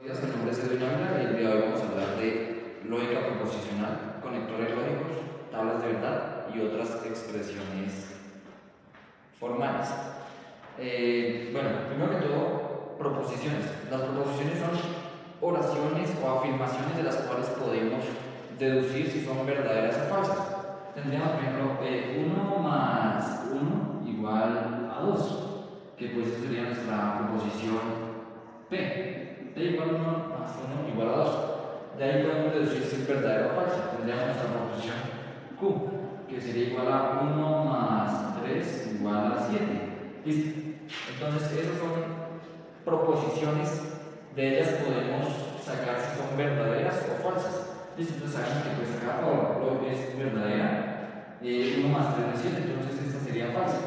Mi nombre es Edwin Ávila y el día de hoy vamos a hablar de lógica proposicional, conectores lógicos, tablas de verdad y otras expresiones formales. Bueno, primero que todo, proposiciones. Las proposiciones son oraciones o afirmaciones de las cuales podemos deducir si son verdaderas o falsas. Tendríamos, por ejemplo, 1 más 1 igual a 2, que pues sería nuestra proposición P. P igual a 1 más 1 igual a 2. De ahí podemos deducir si es verdadero o falso. Tendríamos nuestra proposición Q, que sería igual a 1 más 3 igual a 7. ¿Listo? Entonces, esas son proposiciones. De ellas podemos sacar si son verdaderas o falsas. ¿Listo? Entonces sabemos que pues acá lo es verdadera. 1 más 3 es 7, entonces esta sería falsa.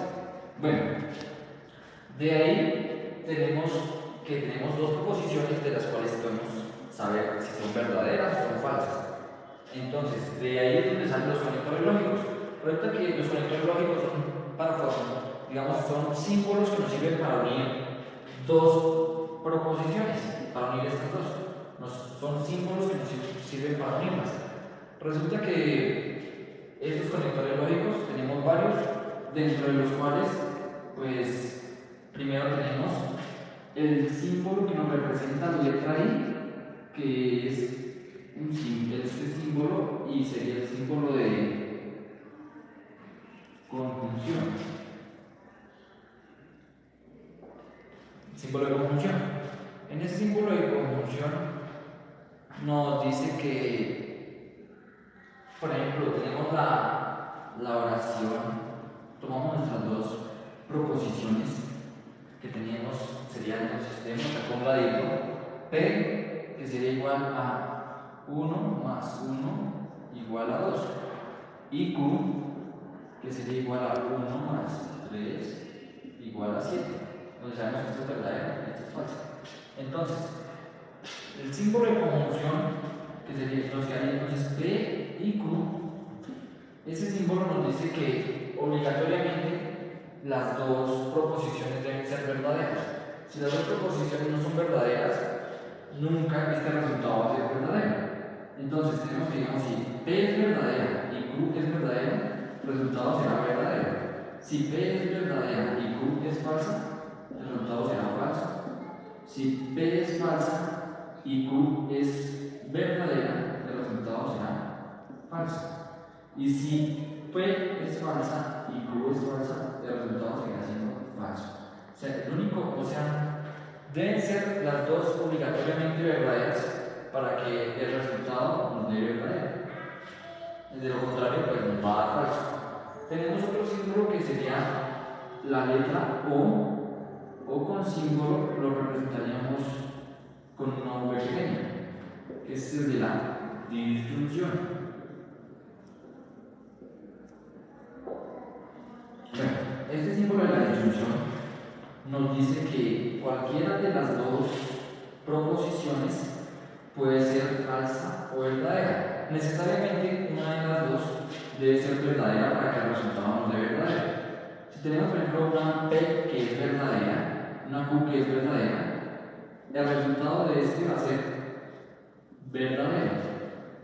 Bueno, de ahí tenemos dos proposiciones de las cuales podemos saber si son verdaderas o son falsas. Entonces, de ahí es donde salen los conectores lógicos. Resulta que los conectores lógicos son símbolos que nos sirven para unir dos proposiciones, para unir estas dos. Son símbolos que nos sirven para unirlas. Resulta que estos conectores lógicos tenemos varios, dentro de los cuales, pues, primero tenemos el símbolo que nos representa la letra I, que es este símbolo, y sería el símbolo de conjunción. Símbolo de conjunción. En ese símbolo de conjunción nos dice que, por ejemplo, tenemos la oración, tomamos nuestras dos proposiciones que teníamos, sería entonces, tenemos acá un ladito P, que sería igual a 1 más 1 igual a 2, y Q, que sería igual a 1 más 3 igual a 7. Entonces sabemos que esto es verdadero y esto es falso. Entonces, el símbolo de conjunción, que sería entonces P y Q, ese símbolo nos dice que obligatoriamente las dos proposiciones deben ser verdaderas. Si las dos proposiciones no son verdaderas, nunca este resultado va a ser verdadero. Entonces tenemos que, digamos, si P es verdadera y Q es verdadero, el resultado será verdadero. Si P es verdadera y Q es falsa, el resultado será falso. Si P es falsa y Q es verdadera, el resultado será falso. Y si P es falsa y Q es falsa, el resultado seguirá siendo falso. Deben ser las dos obligatoriamente verdaderas para que el resultado nos dé verdadero. De lo contrario, pues nos va a dar falso. Tenemos otro símbolo que sería la letra O con símbolo lo representaríamos con una V pequeña, que es el de la disyunción. Bueno, este símbolo de la disyunción nos dice que cualquiera de las dos proposiciones puede ser falsa o verdadera. Necesariamente una de las dos debe ser verdadera para que el resultado nos dé verdadero. Si tenemos, por ejemplo, una P que es verdadera, una Q que es verdadera, el resultado de este va a ser verdadero.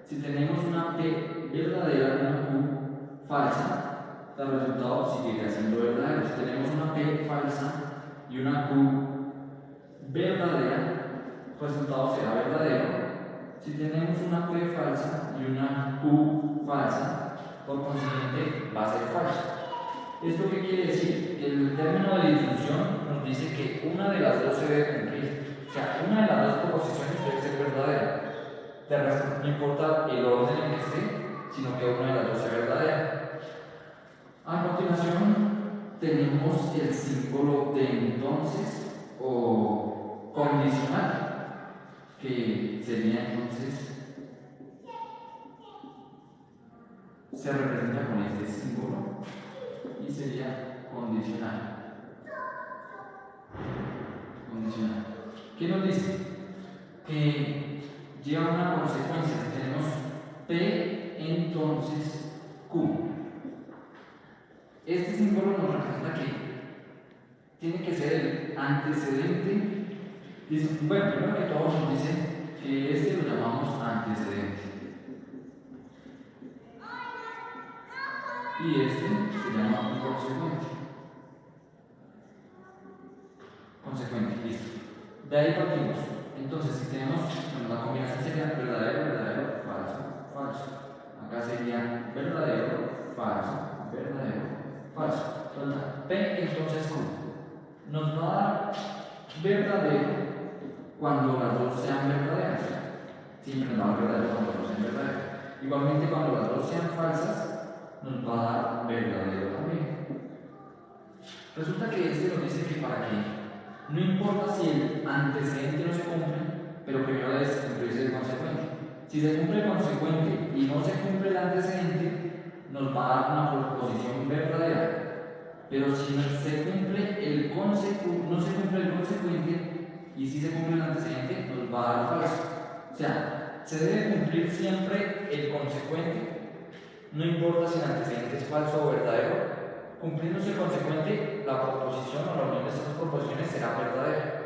Si tenemos una P verdadera y una Q falsa, el resultado seguirá siendo verdadero. Si tenemos una P falsa y una Q verdadera, el resultado será verdadero. Si tenemos una P falsa y una Q falsa, por consiguiente va a ser falso. ¿Esto qué quiere decir? El término de disyunción nos dice que una de las dos se debe cumplir. O sea, una de las dos proposiciones debe ser verdadera. De resto, no importa el orden en que esté, sino que una de las dos sea verdadera. A continuación, tenemos el símbolo de entonces o condicional, que sería entonces, se representa con este símbolo y sería condicional. Condicional. ¿Qué nos dice? Que lleva una consecuencia. Si tenemos P, entonces Q. Este símbolo nos representa que tiene que ser el antecedente Listo. Bueno, primero que todo nos dicen que este lo llamamos antecedente. Y este se llama un consecuente. Consecuente, listo. De ahí partimos. Entonces, si tenemos, bueno, la combinación sería verdadero, verdadero, falso, falso. Acá sería verdadero, falso, verdadero, falso. P entonces Q. Nos va a dar verdadero cuando las dos sean verdaderas. Siempre nos va a dar verdadero cuando las dos sean verdaderas. Igualmente, cuando las dos sean falsas, nos va a dar verdadero también. Resulta que este nos dice que para que no importa si el antecedente no se cumple, pero primero debe cumplirse el consecuente. Si se cumple el consecuente y no se cumple el antecedente, nos va a dar una proposición verdadera. Pero si no se cumple el consecuente y si se cumple el antecedente, nos va a dar falso. O sea, se debe cumplir siempre el consecuente, no importa si el antecedente es falso o verdadero. Cumpliéndose el consecuente, la proposición o la unión de estas proposiciones será verdadera.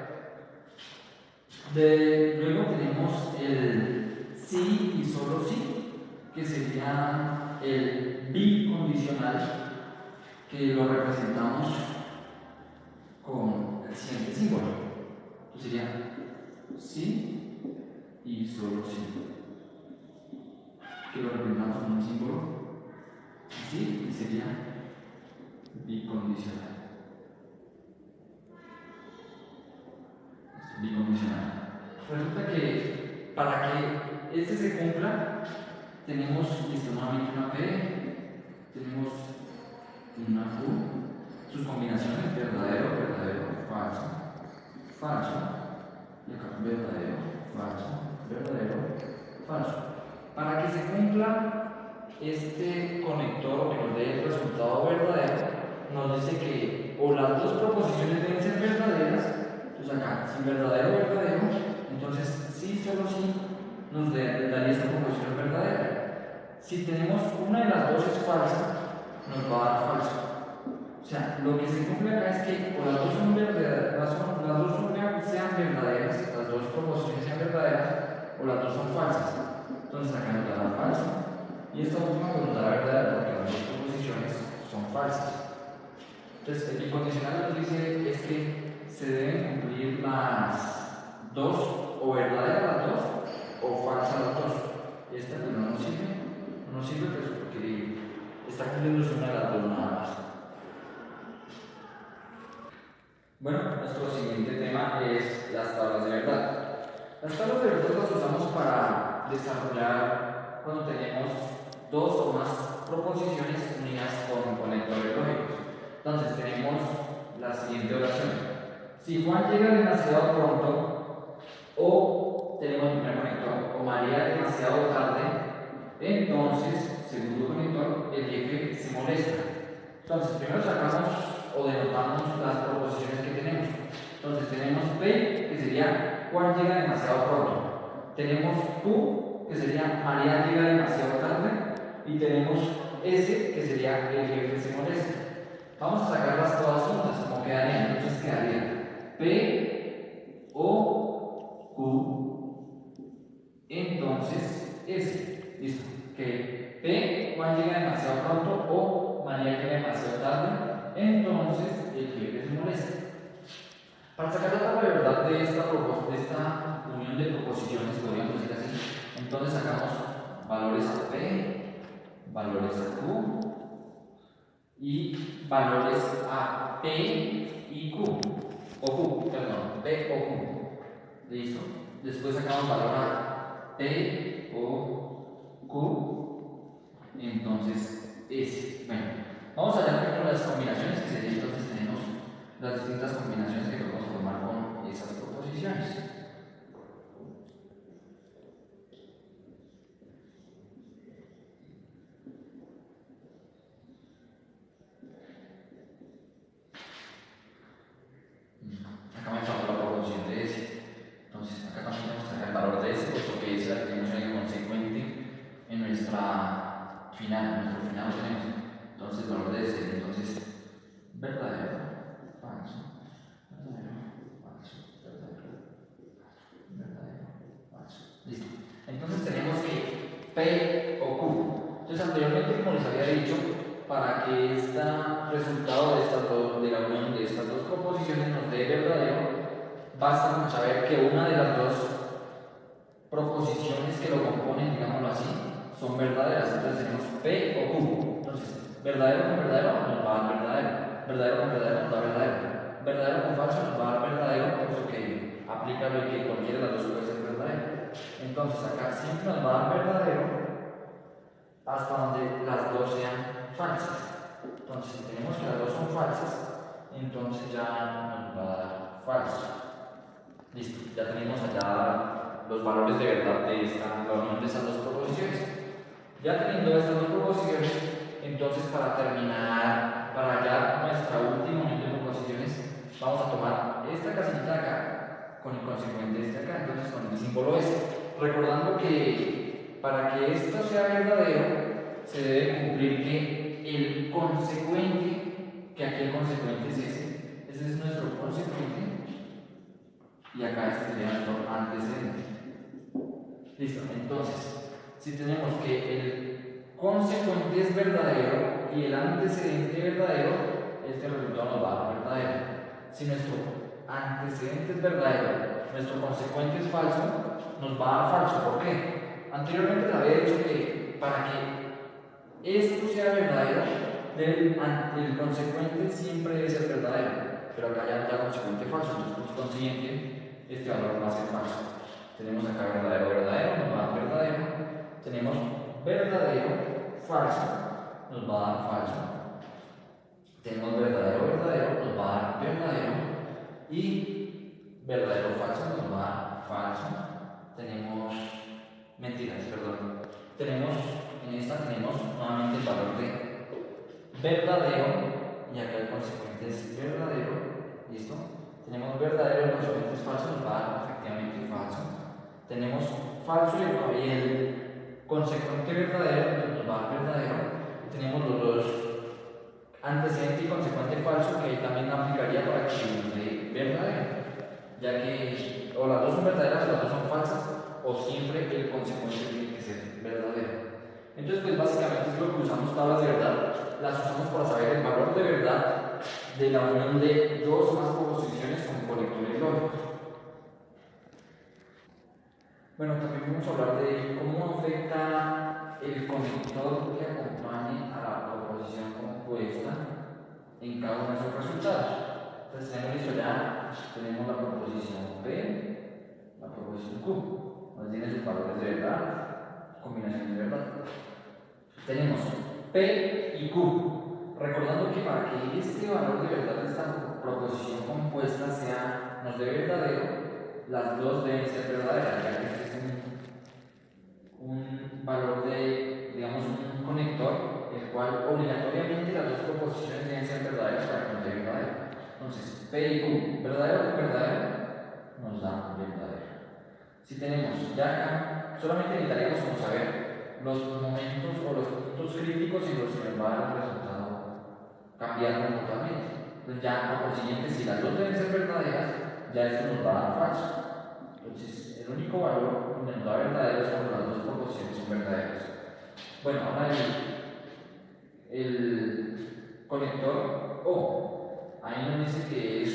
Luego tenemos el sí y solo sí, que sería el bicondicional, que lo representamos con el siguiente símbolo. Que sería sí y solo sí, que lo representamos con un símbolo así, y sería bicondicional. Bicondicional. Resulta que para que este se cumpla, tenemos nuevamente una P, tenemos una Q, sus combinaciones verdadero, verdadero, falso, falso, y acá verdadero, falso, verdadero, falso. Para que se cumpla este conector que nos dé el resultado verdadero, nos dice que o las dos proposiciones deben ser verdaderas. Entonces acá, si verdadero, verdadero, entonces sí, solo sí nos daría esta proposición verdadera. Si tenemos una de las dos es falsa, nos va a dar falso. O sea, lo que se cumple acá es que o las dos son verdaderas, las dos sean verdaderas, las dos proposiciones sean verdaderas, o las dos son falsas. Entonces acá nos dará falso. Y esta última nos dará verdadera porque las dos proposiciones son falsas. Entonces, el bicondicional nos dice es que se deben cumplir las dos, o verdaderas las dos, o falsas las dos. Esta pues no nos sirve pues porque está cumpliéndose una de las dos nada más. Bueno, nuestro siguiente tema es las tablas de verdad. Las tablas de verdad las usamos para desarrollar cuando tenemos dos o más proposiciones unidas con conectores lógicos. Entonces tenemos la siguiente oración. Si Juan llega demasiado pronto, o tenemos el primer conector, o María demasiado tarde, entonces, segundo conector, el jefe se molesta. Entonces, primero sacamos o denotamos las proposiciones que tenemos. Entonces, tenemos P, que sería Juan llega demasiado pronto. Tenemos Q, que sería María llega demasiado tarde. Y tenemos S, que sería el jefe se molesta. Vamos a sacarlas todas juntas, como quedarían. Entonces quedaría P, O, Q, entonces S. Listo. Que P, Juan llega demasiado pronto, o María llega demasiado tarde, entonces el jefe se molesta. Para sacar la tabla de verdad de esta unión de proposiciones, podríamos decir así, entonces sacamos valores a P, valores a Q, y valores a P y Q, P o Q. Listo. Después sacamos valor a P o Q, entonces S. Bueno, vamos a ver con las combinaciones que serían, entonces tenemos las distintas combinaciones que podemos formar con esas proposiciones. Acá me falta la proporción de S. Entonces, acá también tenemos que sacar el valor de S, puesto que S la tenemos en el consecuente en nuestra final. En nuestro final lo tenemos. Entonces, el valor de S. Entonces, verdadero, falso, verdadero, falso, verdadero, P o Q. Entonces anteriormente, como les había dicho, para que este resultado de la unión de estas dos proposiciones nos dé verdadero, basta con saber que una de las dos proposiciones que lo componen, digámoslo así, son verdaderas. Entonces tenemos P o Q. Entonces, verdadero con verdadero nos va a dar verdadero. Verdadero con verdadero nos da verdadero. Verdadero con falso nos va a dar verdadero, por eso que aplica lo que cualquiera de las dos puede ser verdadero. Entonces acá siempre nos va a dar verdadero hasta donde las dos sean falsas. Entonces, si tenemos que las dos son falsas, entonces ya nos va a dar falso. Listo, ya tenemos allá los valores de verdad de la unión de estas dos proposiciones. Ya teniendo estas dos proposiciones, entonces para terminar, para hallar nuestra última unión de proposiciones, vamos a tomar esta casillita de acá con el consecuente este acá, entonces con el símbolo S. Recordando que para que esto sea verdadero, se debe cumplir que el consecuente, que aquí el consecuente es ese es nuestro consecuente, y acá este sería nuestro antecedente. Listo, entonces, si tenemos que el consecuente es verdadero y el antecedente verdadero, este resultado nos va a dar verdadero. Si nuestro antecedente es verdadero, nuestro consecuente es falso, nos va a dar falso. ¿Por qué? Anteriormente les había dicho que para que esto sea verdadero, el consecuente siempre debe ser verdadero, pero acá ya nos da consecuente falso, entonces por consiguiente este valor va a ser falso. Tenemos acá verdadero, verdadero, nos va a dar verdadero. Tenemos verdadero, falso, nos va a dar falso. Tenemos verdadero, verdadero, nos va a dar verdadero. Y verdadero, falso, nos va a dar falso. Tenemos mentiras, perdón. En esta tenemos nuevamente el valor de verdadero, y acá el consecuente es verdadero. ¿Listo? Tenemos verdadero, el consecuente es falso, nos va a dar efectivamente falso. Tenemos falso y el consecuente verdadero nos va a dar verdadero. Tenemos los dos antecedente y consecuente falso, que también aplicaría para que nos dé verdadero, ya que o las dos son verdaderas o las dos son falsas, o siempre el consecuente tiene que ser verdadero. Entonces, pues básicamente es lo que usamos tablas de verdad, las usamos para saber el valor de verdad de la unión de dos o más proposiciones con conectores lógicos. Bueno, también vamos a hablar de cómo afecta el conector que acompañe a la proposición compuesta en cada uno de esos resultados. Entonces tenemos listo ya, tenemos la proposición P, la proposición Q, donde tiene sus valores de verdad, combinaciones de verdad. Tenemos P y Q, recordando que para que este valor de verdad de esta proposición compuesta nos dé verdadero, las dos deben ser verdaderas, ya que este es un valor de, digamos, un conector, el cual obligatoriamente las dos proposiciones deben ser verdaderas para que nos dé verdadero. Entonces, P y Q, verdadero con verdadero, nos da verdadero. Si tenemos ya acá, solamente necesitaríamos como saber los momentos o los puntos críticos en los que nos va a dar el resultado cambiando totalmente. Entonces ya, por consiguiente, si las dos deben ser verdaderas, ya esto nos va a dar falso. Entonces, el único valor donde nos da verdadero es cuando las dos proposiciones son verdaderas. Bueno, ahora el conector O, ahí nos dice que es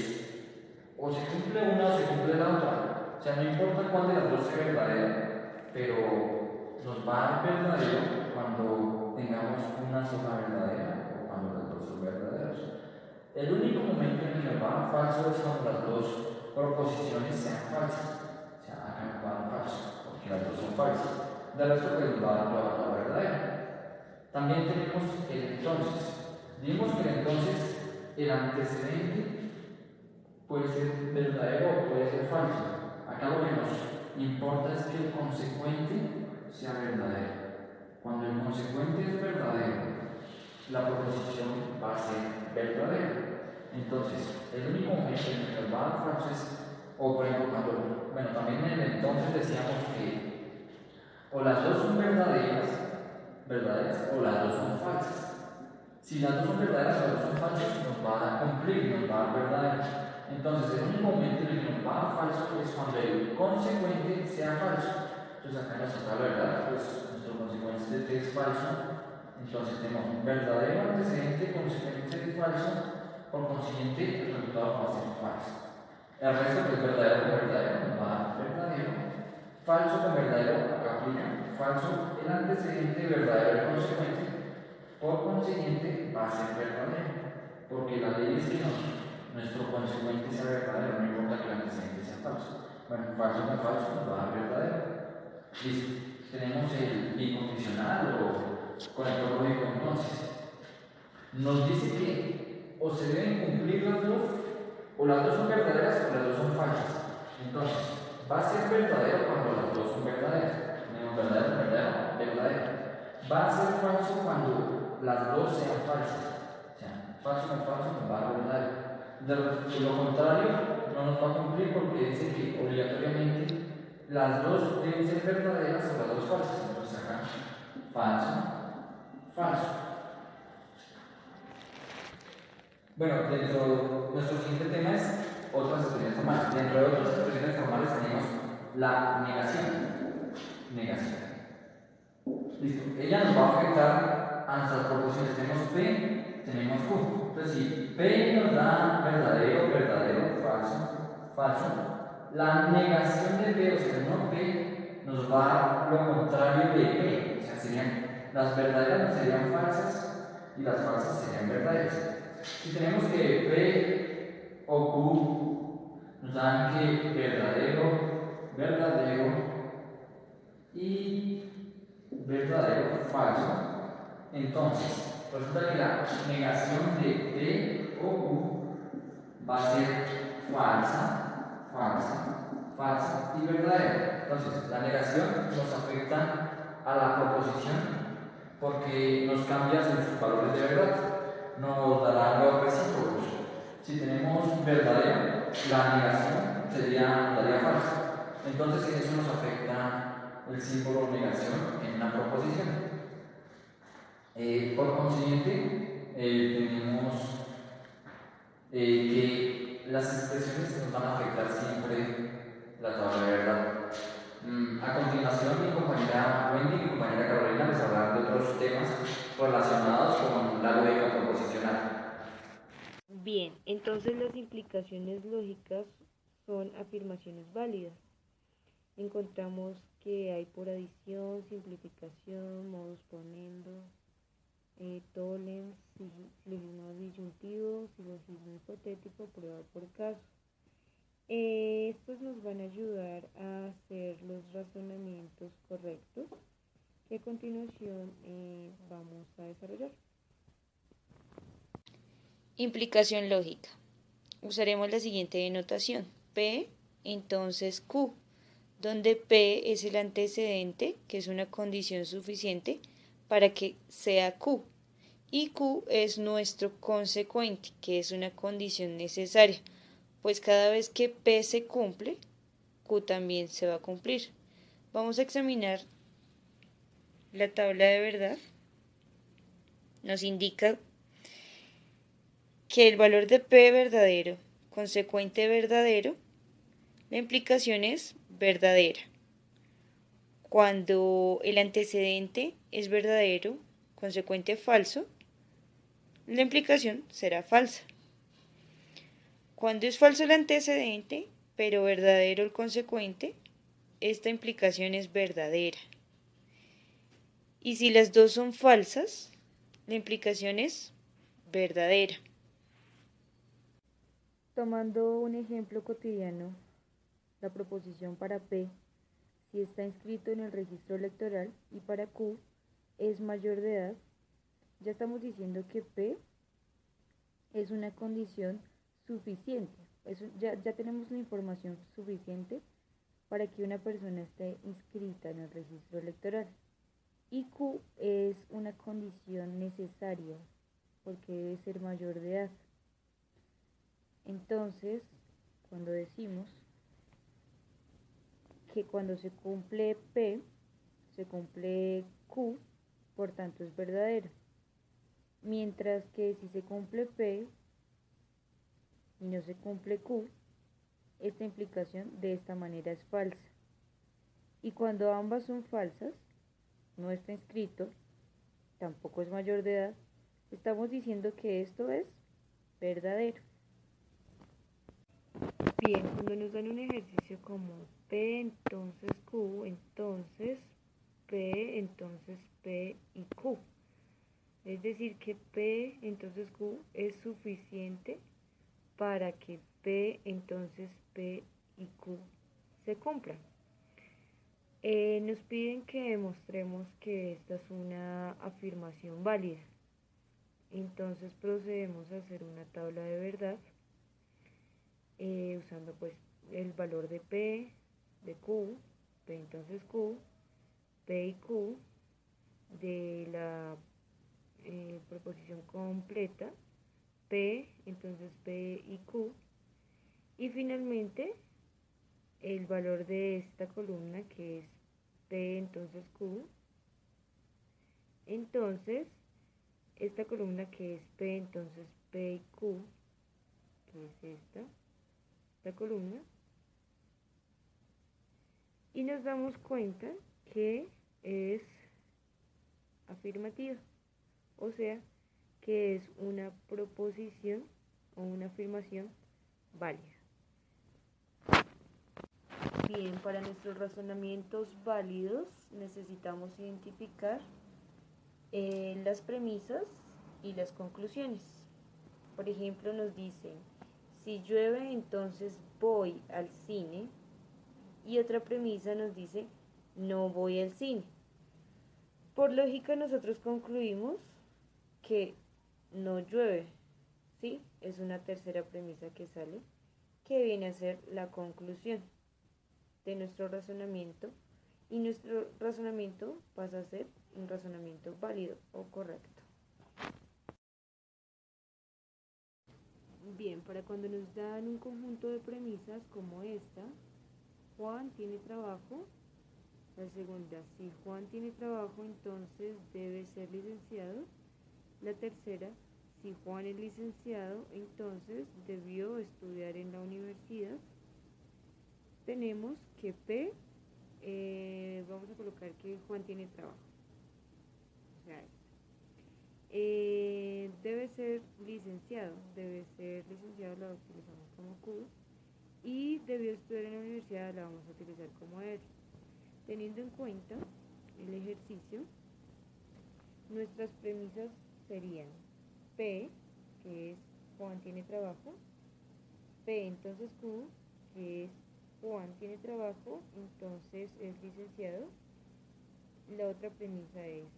o se cumple una o se cumple la otra. O sea, no importa cuál de las dos sea verdadera, pero nos va a dar verdadero cuando tengamos una sola verdadera o cuando las dos son verdaderas. El único momento en el que nos va a dar falso es cuando las dos proposiciones sean falsas. O sea, acá nos va a dar falso, porque las dos son falsas. De resto, pues nos va a dar la verdadera. También tenemos el entonces. Dijimos que el antecedente puede ser verdadero o puede ser falso. Acá lo que nos importa es que el consecuente sea verdadero. Cuando el consecuente es verdadero, la proposición va a ser verdadera. Entonces, el único momento en el que nos va a dar falso es, o por ejemplo, bueno, también en el entonces decíamos que o las dos son verdaderas o las dos son falsas. Si las dos son verdaderas o las dos son falsas, nos va a cumplir, nos va a dar verdadero. Entonces, el único momento en el que nos va a dar falso es cuando el consecuente sea falso. Entonces, acá en nuestra tabla de verdad, pues nos nuestro consecuente de T es falso, entonces tenemos verdadero antecedente, consecuencia de falso, por consiguiente el resultado va a ser falso. El resto que es verdadero con verdadero nos va a dar verdadero, falso con verdadero acá aplica, falso el antecedente, verdadero el consecuente, por consiguiente va a ser verdadero, porque la ley es que nuestro consecuente sea verdadero, no importa que el antecedente sea falso. Bueno, falso con falso nos va a dar verdadero. Listo. Tenemos el incondicional o conector lógico entonces. Nos dice que o se deben cumplir las dos, o las dos son verdaderas o las dos son falsas. Entonces, va a ser verdadero cuando las dos son verdaderas. Tenemos verdadero, verdadero, verdadero. Va a ser falso cuando las dos sean falsas. O sea, falso con falso nos va a dar verdadero. De lo contrario, no nos va a cumplir porque dice que obligatoriamente las dos deben ser verdaderas o las dos falsas. Entonces acá, falso, falso. Bueno, nuestro siguiente tema es otras expresiones formales. Dentro de otras expresiones formales tenemos la negación. Negación. Listo. Ella nos va a afectar a nuestras proporciones. Tenemos P, tenemos Q. Entonces, si P nos da verdadero, verdadero, falso, falso, la negación de P, o sea, no P, nos va a dar lo contrario de P. O sea, las verdaderas serían falsas y las falsas serían verdaderas. Si tenemos que P o Q nos dan que verdadero, verdadero y verdadero, falso, entonces resulta que la negación de P o Q va a ser falsa, falsa, falsa y verdadera. Entonces la negación nos afecta a la proposición porque nos cambia sus valores de verdad, nos dará los recíprocos. Si tenemos verdadero, la negación nos daría falso. Entonces en eso nos afecta el símbolo negación en una proposición. Por consiguiente, tenemos que las expresiones nos van a afectar siempre la tabla de verdad. A continuación, mi compañera Wendy y mi compañera Carolina les hablarán de otros temas relacionados con la lógica proposicional. Bien, entonces las implicaciones lógicas son afirmaciones válidas. Encontramos que hay por adición, simplificación, modus ponendo, tollens, silogismo disyuntivo, silogismo hipotético, prueba por caso. Estos nos van a ayudar a hacer los razonamientos correctos que a continuación vamos a desarrollar. Implicación lógica. Usaremos la siguiente denotación. P, entonces Q, donde P es el antecedente, que es una condición suficiente para que sea Q, y Q es nuestro consecuente, que es una condición necesaria, pues cada vez que P se cumple, Q también se va a cumplir. Vamos a examinar la tabla de verdad. Nos indica que el valor de P verdadero, consecuente verdadero, la implicación es verdadera. Cuando el antecedente es verdadero, consecuente falso, la implicación será falsa. Cuando es falso el antecedente, pero verdadero el consecuente, esta implicación es verdadera. Y si las dos son falsas, la implicación es verdadera. Tomando un ejemplo cotidiano, la proposición para P, si está inscrito en el registro electoral, y para Q es mayor de edad, ya estamos diciendo que P es una condición suficiente. Ya tenemos la información suficiente para que una persona esté inscrita en el registro electoral. Y Q es una condición necesaria porque debe ser mayor de edad. Entonces, cuando decimos que cuando se cumple P, se cumple Q, por tanto es verdadero. Mientras que si se cumple P y no se cumple Q, esta implicación de esta manera es falsa. Y cuando ambas son falsas, no está inscrito, tampoco es mayor de edad, estamos diciendo que esto es verdadero. Bien, cuando nos dan un ejercicio como P, entonces Q, entonces P, entonces P y Q. Es decir, que P, entonces Q es suficiente para que P, entonces P y Q se cumplan. Nos piden que demostremos que esta es una afirmación válida. Entonces procedemos a hacer una tabla de verdad usando pues el valor de P, de Q, P entonces Q, P y Q, de la proposición completa, P, entonces P y Q, y finalmente el valor de esta columna que es P, entonces Q, entonces esta columna que es P, entonces P y Q, que es esta columna, y nos damos cuenta que es afirmativa, o sea, que es una proposición o una afirmación válida. Bien, para nuestros razonamientos válidos necesitamos identificar las premisas y las conclusiones. Por ejemplo, nos dicen, si llueve entonces voy al cine, y otra premisa nos dice, no voy al cine. Por lógica nosotros concluimos que no llueve, ¿sí? Es una tercera premisa que sale, que viene a ser la conclusión de nuestro razonamiento, y nuestro razonamiento pasa a ser un razonamiento válido o correcto. Bien, para cuando nos dan un conjunto de premisas como esta, Juan tiene trabajo. La segunda, si Juan tiene trabajo, entonces debe ser licenciado. La tercera, si Juan es licenciado, entonces debió estudiar en la universidad. Tenemos que P, vamos a colocar que Juan tiene trabajo. O sea, debe ser licenciado, la utilizamos como Q, y debió estudiar en la universidad, la vamos a utilizar como R. Teniendo en cuenta el ejercicio, nuestras premisas serían P, que es Juan tiene trabajo, P entonces Q, que es Juan tiene trabajo, entonces es licenciado. La otra premisa es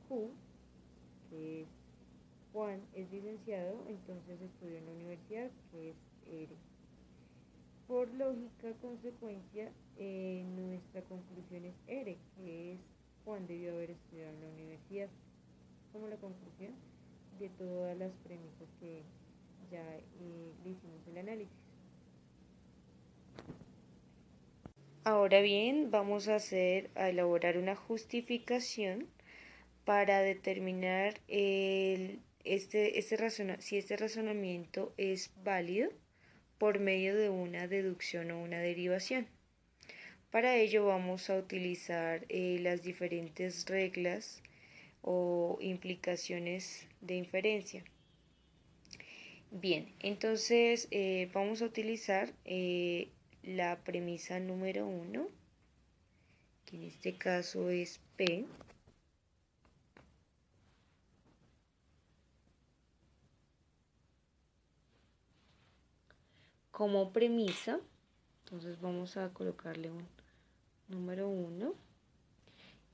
Q, que es Juan es licenciado, entonces estudió en la universidad, que es R. Por lógica consecuencia, nuestra conclusión es R, que es Juan debió haber estudiado en la universidad, como la conclusión de todas las premisas que ya le hicimos el análisis. Ahora bien, vamos a elaborar una justificación para determinar si este razonamiento es válido por medio de una deducción o una derivación. Para ello vamos a utilizar las diferentes reglas o implicaciones de inferencia. Bien, entonces vamos a utilizar la premisa número 1, que en este caso es P. Como premisa, entonces vamos a colocarle un número 1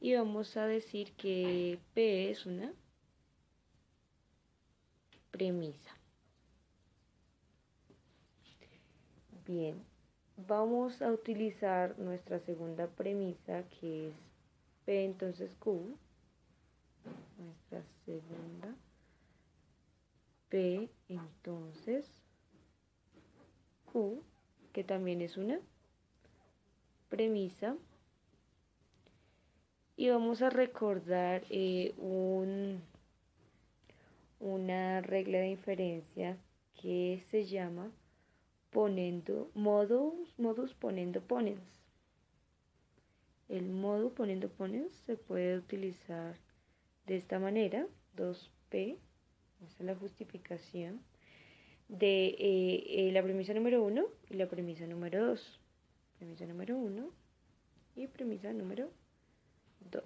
y vamos a decir que P es una premisa. Bien, vamos a utilizar nuestra segunda premisa, que es P entonces Q. Nuestra segunda P entonces Q, que también es una premisa. Y vamos a recordar una regla de inferencia que se llama modus ponendo ponens. El modo poniendo ponens se puede utilizar de esta manera, 2P, esa es la justificación de la premisa número 1 y la premisa número 2. Premisa número 1 y premisa número 2.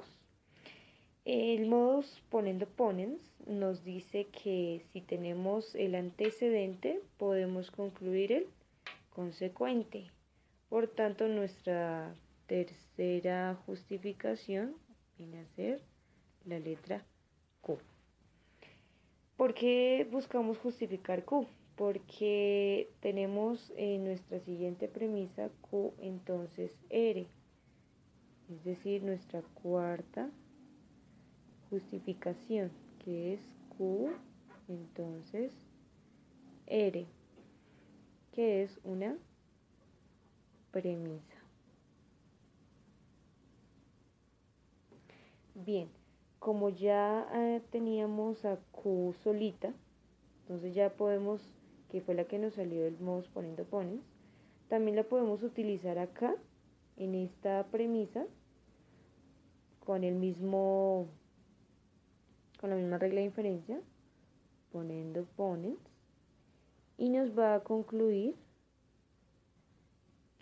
El modus ponendo ponens nos dice que si tenemos el antecedente podemos concluir el consecuente. Por tanto, nuestra tercera justificación viene a ser la letra Q. ¿Por qué buscamos justificar Q? Porque tenemos en nuestra siguiente premisa Q entonces R, es decir, nuestra cuarta justificación, que es Q entonces R, que es una premisa. Bien, como ya teníamos a Q solita, entonces ya podemos, que fue la que nos salió del modus poniendo ponens, también la podemos utilizar acá en esta premisa con el mismo, con la misma regla de inferencia, poniendo ponens, y nos va a concluir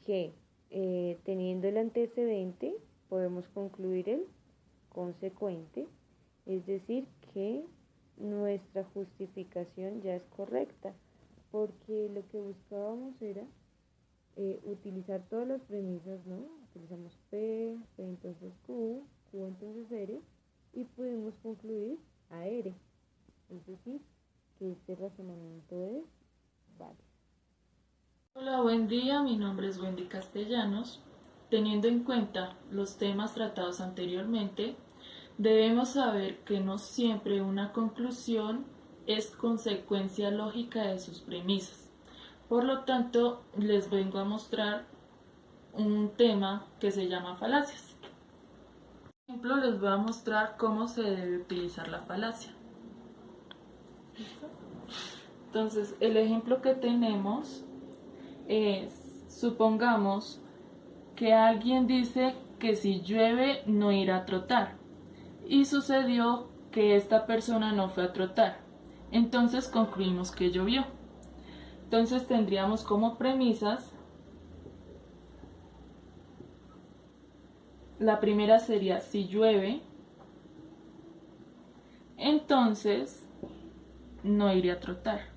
que teniendo el antecedente podemos concluir el consecuente, es decir, que nuestra justificación ya es correcta, porque lo que buscábamos era utilizar todas las premisas, ¿no? Utilizamos P entonces Q, Q entonces R, y pudimos concluir a R, es decir, que este razonamiento es válido. Hola, buen día, mi nombre es Wendy Castellanos. Teniendo en cuenta los temas tratados anteriormente, debemos saber que no siempre una conclusión es consecuencia lógica de sus premisas. Por lo tanto, les vengo a mostrar un tema que se llama falacias. Por ejemplo, les voy a mostrar cómo se debe utilizar la falacia. ¿Listo? Entonces, el ejemplo que tenemos es, supongamos que alguien dice que si llueve no irá a trotar, y sucedió que esta persona no fue a trotar, entonces concluimos que llovió. Entonces tendríamos como premisas, la primera sería si llueve, entonces no iré a trotar.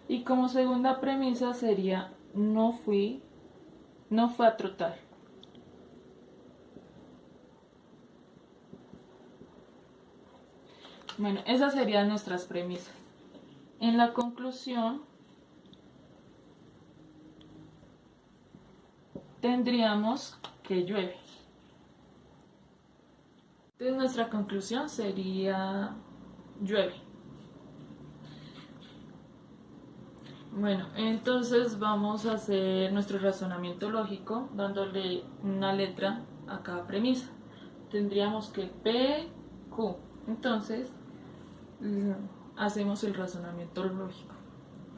Y como segunda premisa sería no fue a trotar. Bueno, esas serían nuestras premisas. En la conclusión tendríamos que llueve. Entonces nuestra conclusión sería llueve. Bueno, entonces vamos a hacer nuestro razonamiento lógico dándole una letra a cada premisa. Tendríamos que P, Q. Entonces hacemos el razonamiento lógico.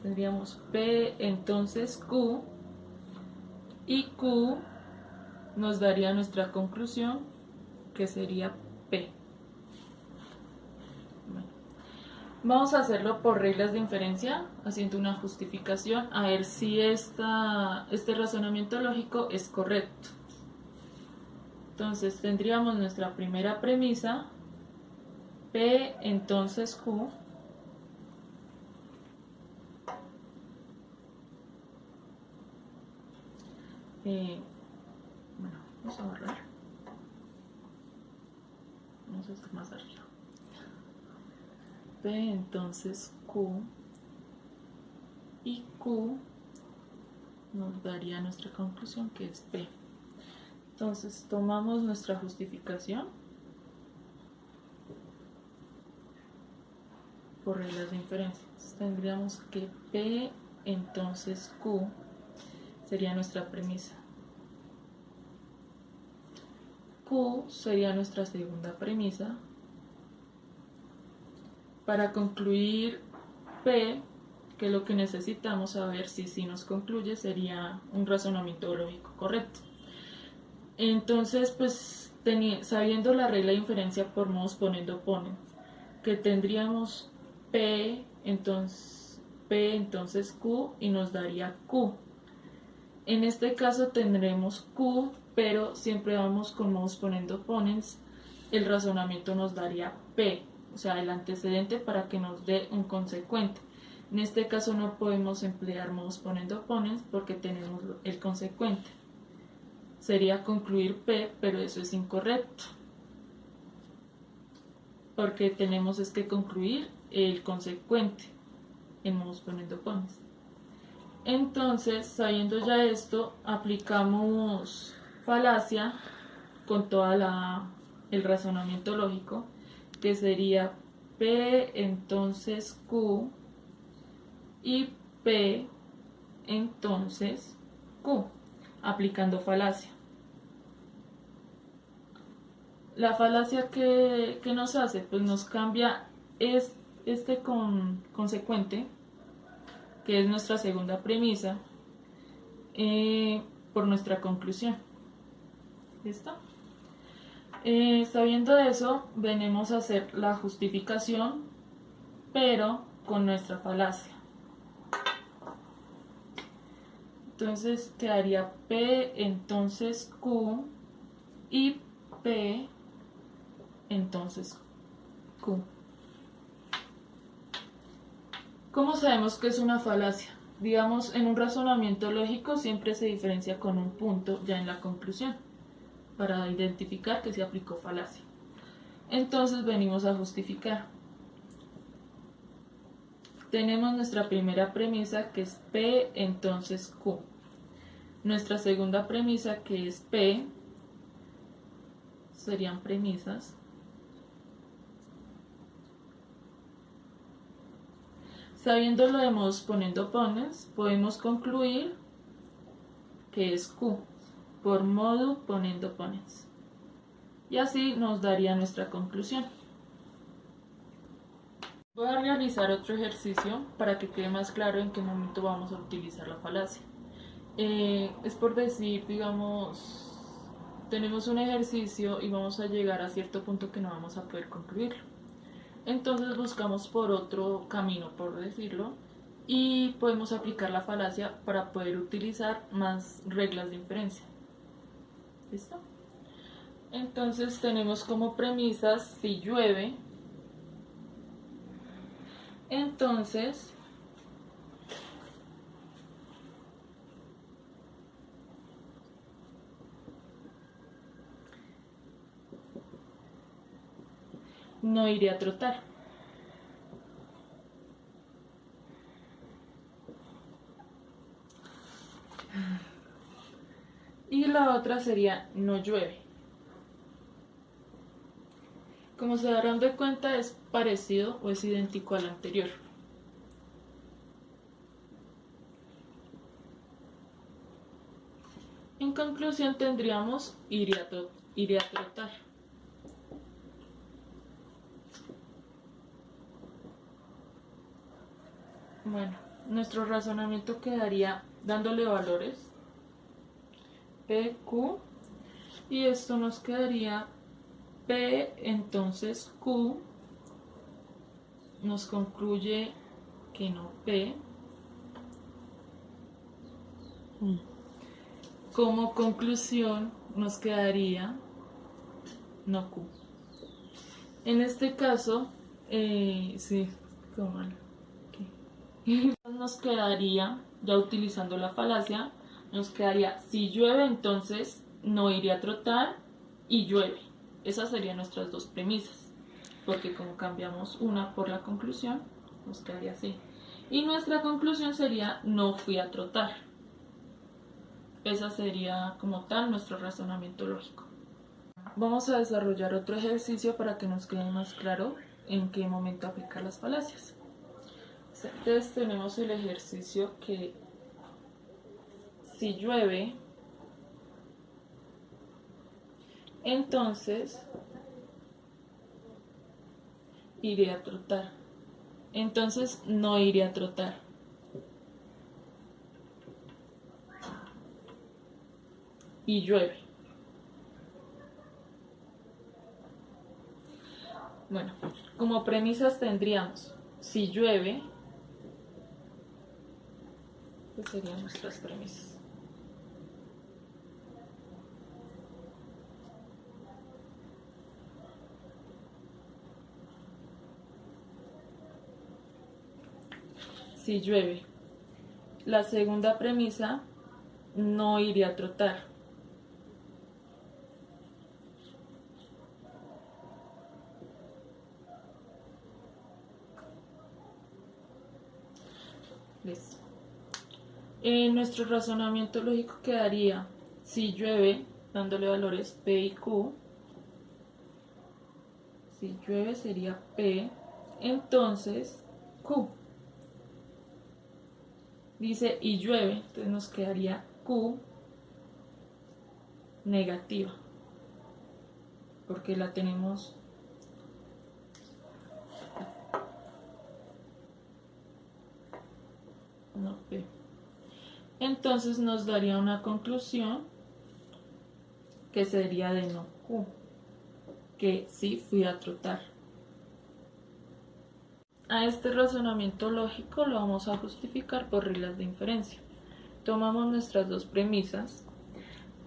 Tendríamos P, entonces Q, y Q nos daría nuestra conclusión, que sería P. Bueno, vamos a hacerlo por reglas de inferencia, haciendo una justificación, a ver si este razonamiento lógico es correcto. Entonces tendríamos nuestra primera premisa, P, entonces Q, bueno, vamos a borrar, vamos a hacer más arriba, P, entonces Q, y Q nos daría nuestra conclusión, que es P. Entonces tomamos nuestra justificación por reglas de inferencia. Tendríamos que P, entonces Q, sería nuestra premisa. Q sería nuestra segunda premisa. Para concluir P, que lo que necesitamos saber si nos concluye sería un razonamiento lógico correcto. Entonces, pues sabiendo la regla de inferencia por modos poniendo ponen, que tendríamos P entonces Q y nos daría Q. En este caso tendremos Q, pero siempre vamos con modos poniendo ponens, el razonamiento nos daría P, o sea, el antecedente para que nos dé un consecuente. En este caso no podemos emplear modos poniendo ponens porque tenemos el consecuente. Sería concluir P, pero eso es incorrecto, porque tenemos que concluir el consecuente en modos poniendo ponens. Entonces, sabiendo ya esto, aplicamos falacia con toda el razonamiento lógico, que sería P entonces Q y P entonces Q, aplicando falacia. La falacia que nos hace, pues nos cambia consecuente, que es nuestra segunda premisa, por nuestra conclusión. ¿Listo? Sabiendo eso, venimos a hacer la justificación, pero con nuestra falacia. Entonces quedaría P entonces Q y P entonces Q. ¿Cómo sabemos que es una falacia? Digamos, en un razonamiento lógico siempre se diferencia con un punto ya en la conclusión para identificar que se aplicó falacia. Entonces venimos a justificar. Tenemos nuestra primera premisa, que es P entonces Q. Nuestra segunda premisa, que es P, serían premisas. Sabiéndolo de modos poniendo ponens, podemos concluir que es Q, por modo poniendo ponens. Y así nos daría nuestra conclusión. Voy a realizar otro ejercicio para que quede más claro en qué momento vamos a utilizar la falacia. Es por decir, digamos, tenemos un ejercicio y vamos a llegar a cierto punto que no vamos a poder concluirlo. Entonces buscamos por otro camino, por decirlo, y podemos aplicar la falacia para poder utilizar más reglas de inferencia. ¿Listo? Entonces tenemos como premisas: si llueve, entonces no iré a trotar. Y la otra sería no llueve. Como se darán de cuenta, es parecido o es idéntico al anterior. En conclusión tendríamos iré a trotar. Bueno, nuestro razonamiento quedaría dándole valores P, Q, y esto nos quedaría P entonces Q, nos concluye que no P. Como conclusión nos quedaría no Q. En este caso, sí, como mal. Nos quedaría, ya utilizando la falacia, nos quedaría si llueve entonces no iré a trotar y llueve. Esas serían nuestras dos premisas, porque como cambiamos una por la conclusión, nos quedaría así. Y nuestra conclusión sería no fui a trotar. Esa sería como tal nuestro razonamiento lógico. Vamos a desarrollar otro ejercicio para que nos quede más claro en qué momento aplicar las falacias. Entonces tenemos el ejercicio que si llueve, entonces iré a trotar. Entonces no iré a trotar. y llueve. Bueno, como premisas tendríamos, si llueve, ¿qué serían nuestras premisas? Si llueve. La segunda premisa, no iré a trotar. Listo. Nuestro razonamiento lógico quedaría, si llueve, dándole valores P y Q, si llueve sería P, entonces Q. Dice y llueve, entonces nos quedaría Q negativa, porque la tenemos no P. Entonces nos daría una conclusión que sería de no Q, que sí fui a trotar. A este razonamiento lógico lo vamos a justificar por reglas de inferencia. Tomamos nuestras dos premisas.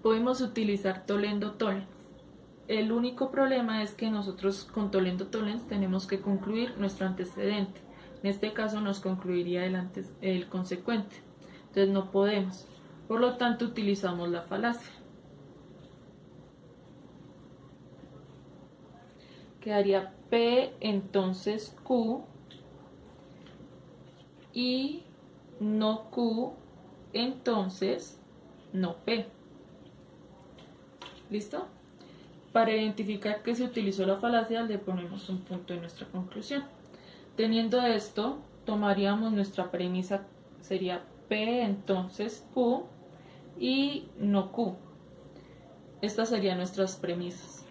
Podemos utilizar Toledo-Tollens. El único problema es que nosotros con Toledo-Tollens tenemos que concluir nuestro antecedente. En este caso nos concluiría el consecuente. Entonces no podemos. Por lo tanto utilizamos la falacia. Quedaría P entonces Q y no Q entonces no P. ¿Listo? Para identificar que se utilizó la falacia le ponemos un punto en nuestra conclusión. Teniendo esto, tomaríamos nuestra premisa, sería P entonces Q y no Q. Estas serían nuestras premisas.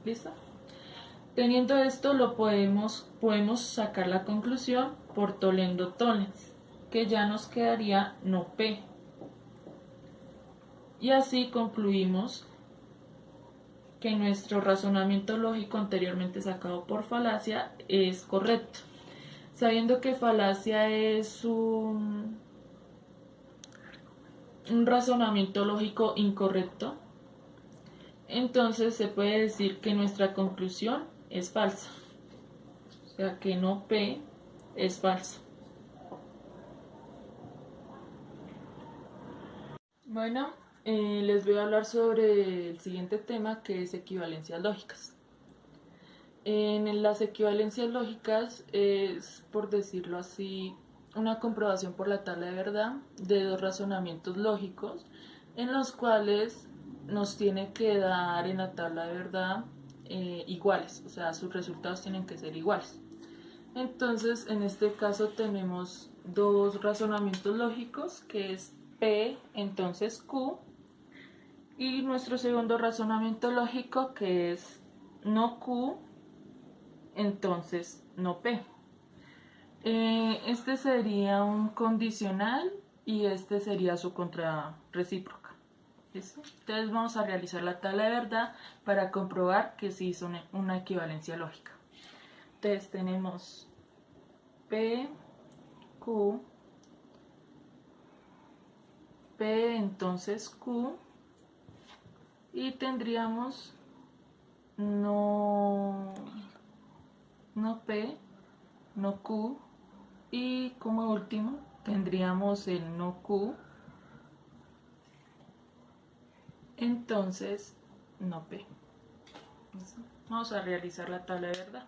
¿Listo? Teniendo esto podemos sacar la conclusión por Toledo-Tollens, que ya nos quedaría no P. Y así concluimos que nuestro razonamiento lógico anteriormente sacado por falacia es correcto. Sabiendo que falacia es un razonamiento lógico incorrecto, entonces se puede decir que nuestra conclusión es falsa. O sea que no P es falso. Bueno, les voy a hablar sobre el siguiente tema, que es equivalencias lógicas. En las equivalencias lógicas es, por decirlo así, una comprobación por la tabla de verdad de dos razonamientos lógicos en los cuales nos tiene que dar en la tabla de verdad iguales, o sea, sus resultados tienen que ser iguales. Entonces, en este caso tenemos dos razonamientos lógicos, que es P, entonces Q, y nuestro segundo razonamiento lógico, que es no Q, entonces no P. Este sería un condicional y este sería su contrarrecíproca. ¿Listo? Entonces vamos a realizar la tabla de verdad para comprobar que sí son una equivalencia lógica. Entonces tenemos P, Q, P entonces Q, y tendríamos no P, no Q, y como último tendríamos el no Q, entonces no P. ¿Listo? Vamos a realizar la tabla de verdad.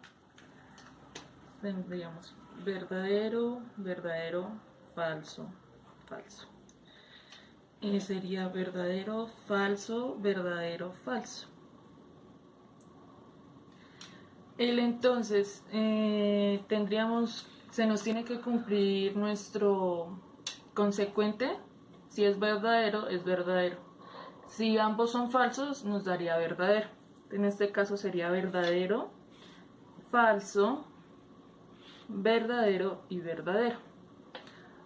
Tendríamos verdadero, verdadero, falso, falso. Sería verdadero, falso, verdadero, falso. Entonces, se nos tiene que cumplir nuestro consecuente. Si es verdadero, es verdadero. Si ambos son falsos, nos daría verdadero. En este caso sería verdadero, falso, verdadero y verdadero.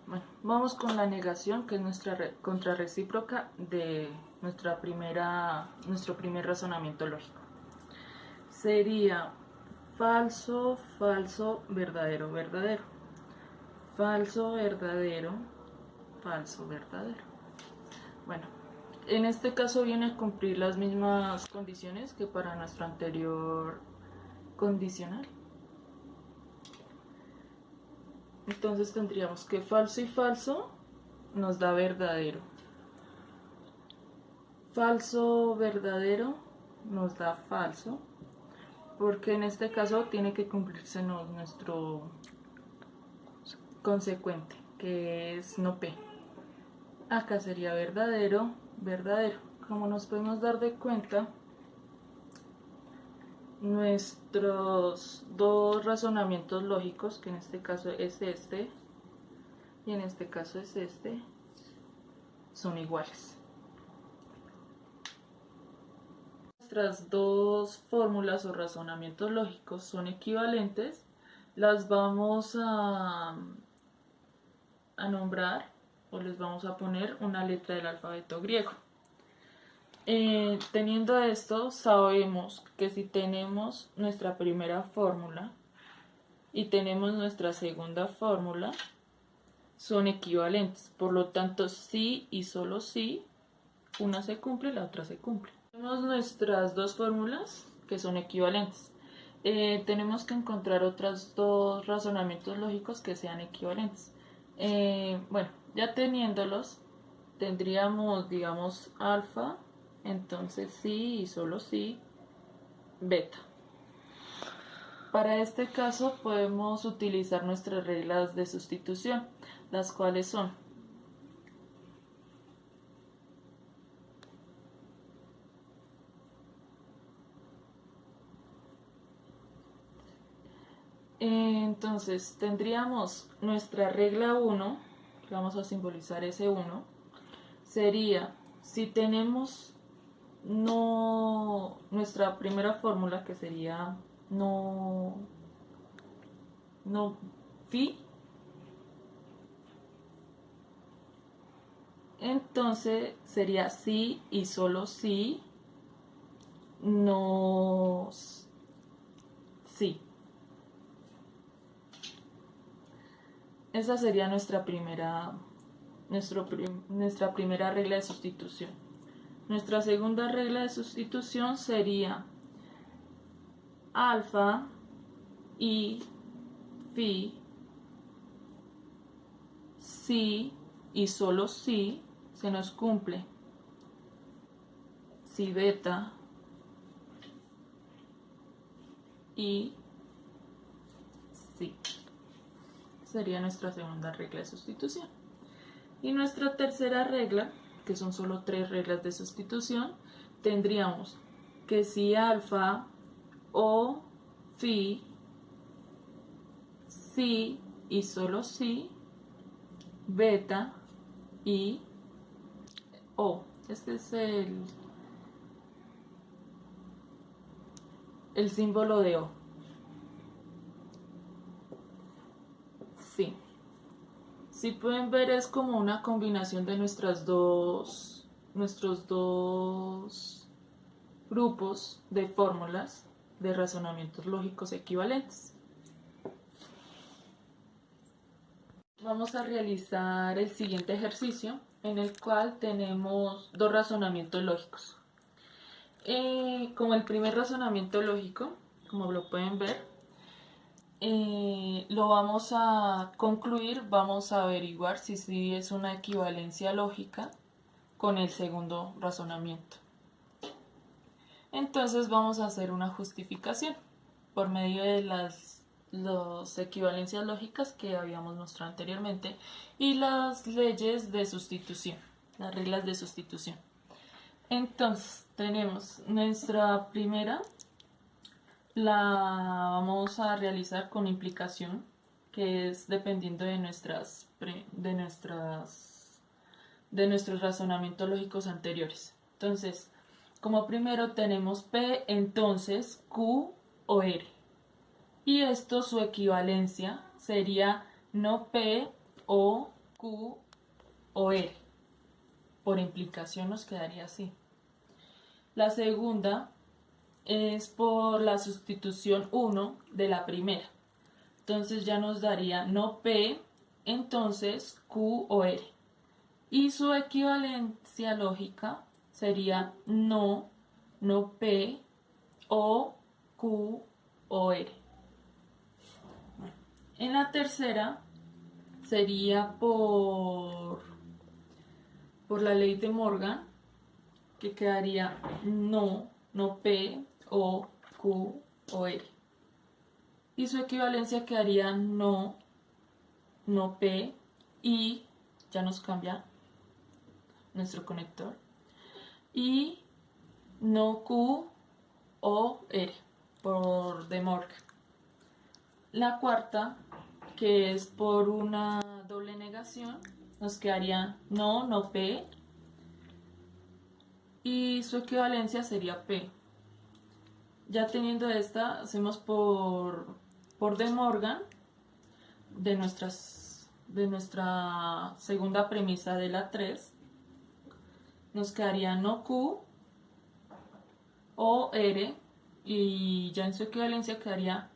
Bueno, vamos con la negación, que es nuestra contrarrecíproca de nuestro primer razonamiento lógico. Sería falso, falso, verdadero, verdadero. Falso, verdadero, falso, verdadero. Bueno, en este caso viene a cumplir las mismas condiciones que para nuestro anterior condicional. Entonces tendríamos que falso y falso nos da verdadero. Falso, verdadero nos da falso, porque en este caso tiene que cumplirse nuestro consecuente, que es no P. Acá sería verdadero, verdadero. Como nos podemos dar de cuenta, nuestros dos razonamientos lógicos, que en este caso es este y en este caso es este, son iguales. Nuestras dos fórmulas o razonamientos lógicos son equivalentes. Las vamos a nombrar, o les vamos a poner una letra del alfabeto griego. Teniendo esto, sabemos que si tenemos nuestra primera fórmula y tenemos nuestra segunda fórmula, son equivalentes. Por lo tanto, sí y solo sí, una se cumple, la otra se cumple. Tenemos nuestras dos fórmulas que son equivalentes. Tenemos que encontrar otros dos razonamientos lógicos que sean equivalentes. Bueno, ya teniéndolos, tendríamos, digamos, alfa, entonces sí y solo sí, beta. Para este caso podemos utilizar nuestras reglas de sustitución, las cuales son entonces tendríamos nuestra regla 1, que vamos a simbolizar ese 1, sería si tenemos nuestra primera fórmula, que sería no phi, entonces sería sí y solo sí, no sí. Esa sería nuestra primera regla de sustitución. Nuestra segunda regla de sustitución sería alfa y phi, si y solo si se nos cumple, si beta y si. Sería nuestra segunda regla de sustitución. Y nuestra tercera regla, que son solo 3 reglas de sustitución, tendríamos que si alfa o phi, si y solo si, beta y o. Este es el símbolo de o. Sí. Si pueden ver, es como una combinación de nuestros dos grupos de fórmulas de razonamientos lógicos equivalentes. Vamos a realizar el siguiente ejercicio, en el cual tenemos dos razonamientos lógicos. Como el primer razonamiento lógico, como lo pueden ver, lo vamos a concluir, vamos a averiguar si es una equivalencia lógica con el segundo razonamiento. Entonces vamos a hacer una justificación por medio de las equivalencias lógicas que habíamos mostrado anteriormente y las leyes de sustitución, las reglas de sustitución. Entonces tenemos nuestra primera, la vamos a realizar con implicación, que es dependiendo de nuestros razonamientos lógicos anteriores. Entonces, como primero tenemos P, entonces Q o R. Y esto, su equivalencia sería no P o Q o R. Por implicación nos quedaría así. La segunda es por la sustitución 1 de la primera. Entonces ya nos daría no P, entonces Q o R. Y su equivalencia lógica sería no P o Q o R. En la tercera sería por la ley de Morgan, que quedaría no P o Q o R. Y su equivalencia quedaría no P y ya nos cambia nuestro conector. Y no Q o R por De Morgan. La cuarta, que es por una doble negación, nos quedaría no P y su equivalencia sería P. Ya teniendo esta, hacemos por De Morgan de nuestra segunda premisa de la 3. Nos quedaría no Q o R y ya en su equivalencia quedaría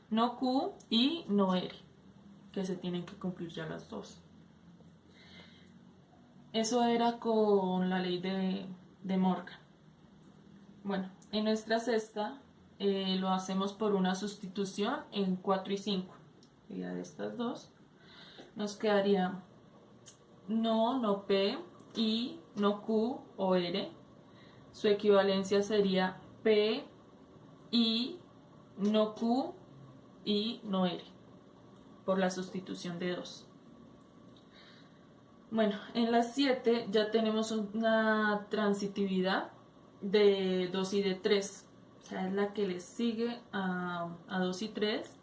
no Q y no R, que se tienen que cumplir ya las dos. Eso era con la ley de Morgan. Bueno, en nuestra sexta lo hacemos por una sustitución en 4 y 5. Sería de estas dos. Nos quedaría no P y no Q o R. Su equivalencia sería P y no Q y no R, por la sustitución de 2. Bueno, en las 7 ya tenemos una transitividad de 2 y de 3. O sea, es la que le sigue a 2 y 3.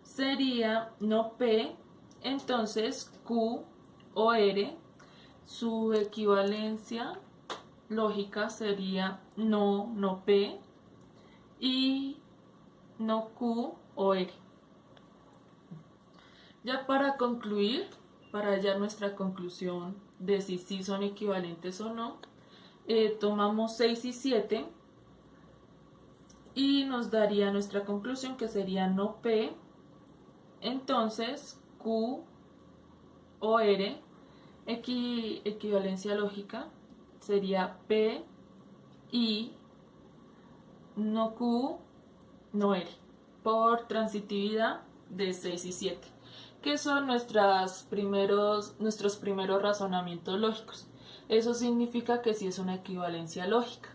Sería no P, entonces Q o R. Su equivalencia lógica sería no P y no Q o R. Ya para concluir, para hallar nuestra conclusión de si sí son equivalentes o no, tomamos 6 y 7 y nos daría nuestra conclusión, que sería no P, entonces Q o R, equivalencia lógica, sería P y no Q, no R, por transitividad de 6 y 7, que son nuestros primeros razonamientos lógicos. Eso significa que sí es una equivalencia lógica.